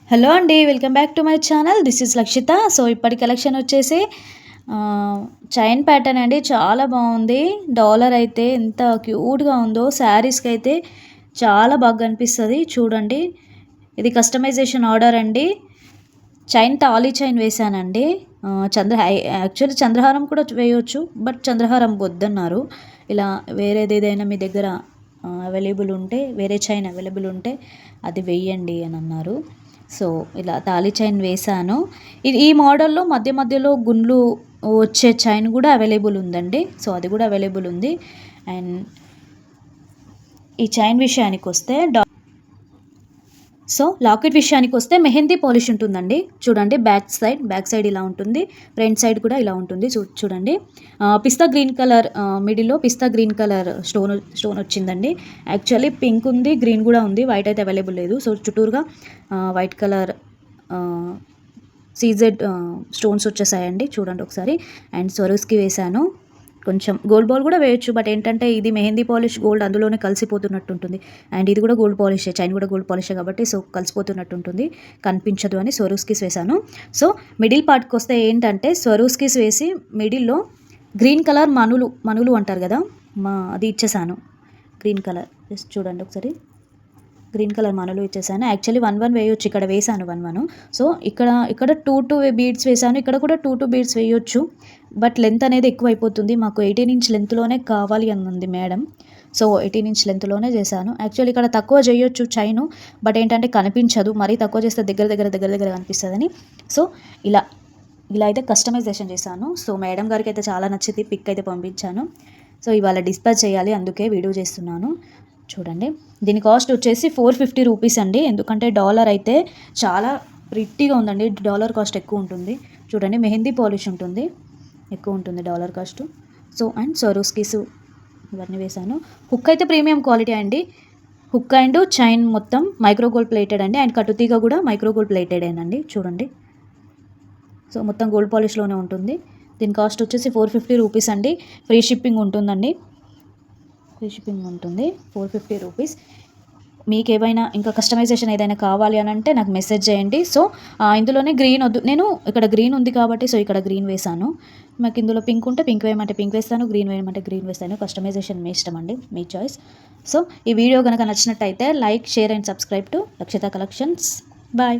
Hello అండి, welcome back to my channel. This is Lakshita. So ఇప్పటి collection వచ్చేసి chain pattern అండి. చాలా బాగుంది. డాలర్ అయితే ఎంత క్యూట్గా ఉందో, శారీస్కి అయితే చాలా బాగా కనిపిస్తుంది. చూడండి, ఇది కస్టమైజేషన్ ఆర్డర్ అండి. చైన్ తాళీ చైన్ వేసానండి. యాక్చువల్లీ చంద్రహారం కూడా వేయవచ్చు, బట్ చంద్రహారం వద్దన్నారు. ఇలా వేరేది ఏదైనా మీ దగ్గర అవైలబుల్ ఉంటే, వేరే చైన్ అవైలబుల్ ఉంటే అది వెయ్యండి అని అన్నారు. సో ఇలా తాళీ చైన్ వేసాను. ఈ మోడల్లో మధ్య మధ్యలో గుండ్లు వచ్చే చైన్ కూడా అవైలబుల్ ఉందండి. సో అది కూడా అవైలబుల్ ఉంది. అండ్ ఈ చైన్ విషయానికి వస్తే లాకెట్ విషయానికి వస్తే మెహందీ పాలిష్ ఉంటుందండి. చూడండి, బ్యాక్ సైడ్ ఇలా ఉంటుంది, ఫ్రంట్ సైడ్ కూడా ఇలా ఉంటుంది. చూడండి, పిస్తా గ్రీన్ కలర్, మిడిల్లో పిస్తా గ్రీన్ కలర్ స్టోన్ వచ్చిందండి. యాక్చువల్లీ పింక్ ఉంది, గ్రీన్ కూడా ఉంది, వైట్ అయితే అవైలబుల్ లేదు. సో చుట్టూరుగా వైట్ కలర్ సీజెడ్ స్టోన్స్ వచ్చేసాయండి. చూడండి ఒకసారి. అండ్ స్వరూస్కి వేసాను. కొంచెం గోల్డ్ బాల్ కూడా వేయొచ్చు, బట్ ఏంటంటే ఇది మెహందీ పాలిష్ గోల్డ్ అందులోనే కలిసిపోతున్నట్టు ఉంటుంది. అండ్ ఇది కూడా గోల్డ్ పాలిషే, చైన్ కూడా గోల్డ్ పాలిషే కాబట్టి సో కలిసిపోతున్నట్టు ఉంటుంది, కనిపించదు అని స్వరూస్కిస్ వేసాను. సో మిడిల్ పార్ట్కి వస్తే ఏంటంటే స్వరూస్కిస్ వేసి మిడిల్లో గ్రీన్ కలర్ మనులు అంటారు కదా, అది ఇచ్చేసాను. గ్రీన్ కలర్ జస్ట్ చూడండి ఒకసారి, గ్రీన్ కలర్ మనలు ఇచ్చేసాను. యాక్చువల్లీ 1 వేయొచ్చు, ఇక్కడ వేసాను 1. సో ఇక్కడ 2 బీడ్స్ వేసాను, ఇక్కడ కూడా 2 బీడ్స్ వేయొచ్చు. బట్ లెంత్ అనేది ఎక్కువ అయిపోతుంది, మాకు 18 ఇంచ్ లెంత్లోనే కావాలి అన్నది మేడం. సో 18 ఇంచ్ లెంత్లోనే చేశాను. యాక్చువల్లీ ఇక్కడ తక్కువ చేయొచ్చు చైను, బట్ ఏంటంటే కనిపించదు, మరీ తక్కువ చేస్తే దగ్గర కనిపిస్తుందని. సో ఇలా అయితే కస్టమైజేషన్ చేశాను. సో మేడం గారికి అయితే చాలా నచ్చింది, పిక్ అయితే పంపించాను. సో ఇవాళ డిస్పాచ్ చేయాలి, అందుకే వీడియో చేస్తున్నాను. చూడండి, దీని కాస్ట్ వచ్చేసి 450 రూపీస్ అండి. ఎందుకంటే డాలర్ అయితే చాలా ప్రిట్టిగా ఉందండి, డాలర్ కాస్ట్ ఎక్కువ ఉంటుంది. చూడండి, మెహందీ పాలిష్ ఉంటుంది, ఎక్కువ ఉంటుంది డాలర్ కాస్ట్. సో అండ్ స్వరూస్కిస్ ఇవన్నీ వేసాను. హుక్ అయితే ప్రీమియం క్వాలిటీ అండి. హుక్ అండ్ చైన్ మొత్తం మైక్రోగోల్డ్ ప్లేటెడ్ అండి. అండ్ కట్టుతీగ కూడా మైక్రోగోల్డ్ ప్లేటెడ్ అండి. చూడండి, సో మొత్తం గోల్డ్ పాలిష్లోనే ఉంటుంది. దీని కాస్ట్ వచ్చేసి 450 రూపీస్ అండి. ఫ్రీ షిప్పింగ్ ఉంటుందండి, ఫ్రీ షిప్పింగ్ ఉంటుంది. 450 రూపీస్. మీకు ఏవైనా ఇంకా కస్టమైజేషన్ ఏదైనా కావాలి అని అంటే నాకు మెసేజ్ చేయండి. సో ఇందులోనే గ్రీన్ వద్దు, నేను ఇక్కడ గ్రీన్ ఉంది కాబట్టి సో ఇక్కడ గ్రీన్ వేసాను. మాకు ఇందులో పింక్ ఉంటే పింక్ వేయమంటే పింక్ వేస్తాను, గ్రీన్ వేయమంటే గ్రీన్ వేస్తాను. కస్టమైజేషన్ మీ ఇష్టం అండి, మీ చాయిస్. సో ఈ వీడియో కనుక నచ్చినట్టయితే like, share and subscribe to Lakshita collections. Bye.